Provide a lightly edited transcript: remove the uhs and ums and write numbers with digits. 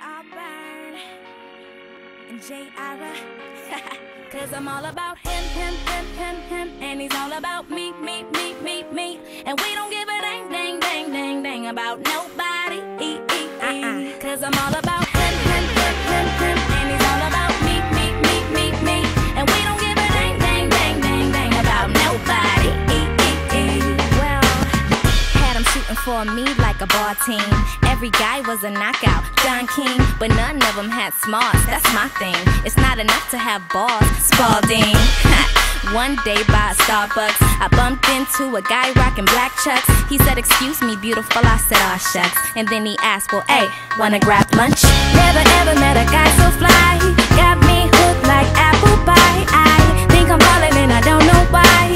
Auburn and J. Ira. Cause I'm all about him, and he's all about me. And we don't give a dang about nobody. Cause I'm all about him, and he's all about me. And we don't give a dang about nobody. Well, had him shooting for me like a ball team. Every guy was a knockout, Don King, but none of them had smarts. That's my thing. It's not enough to have balls, Spalding. One day by a Starbucks, I bumped into a guy rocking black chucks. He said, "Excuse me, beautiful." I said, "Aw, shucks." And then he asked, "Well, hey, wanna grab lunch?" Never ever met a guy so fly. Got me hooked like apple pie. I think I'm falling and I don't know why.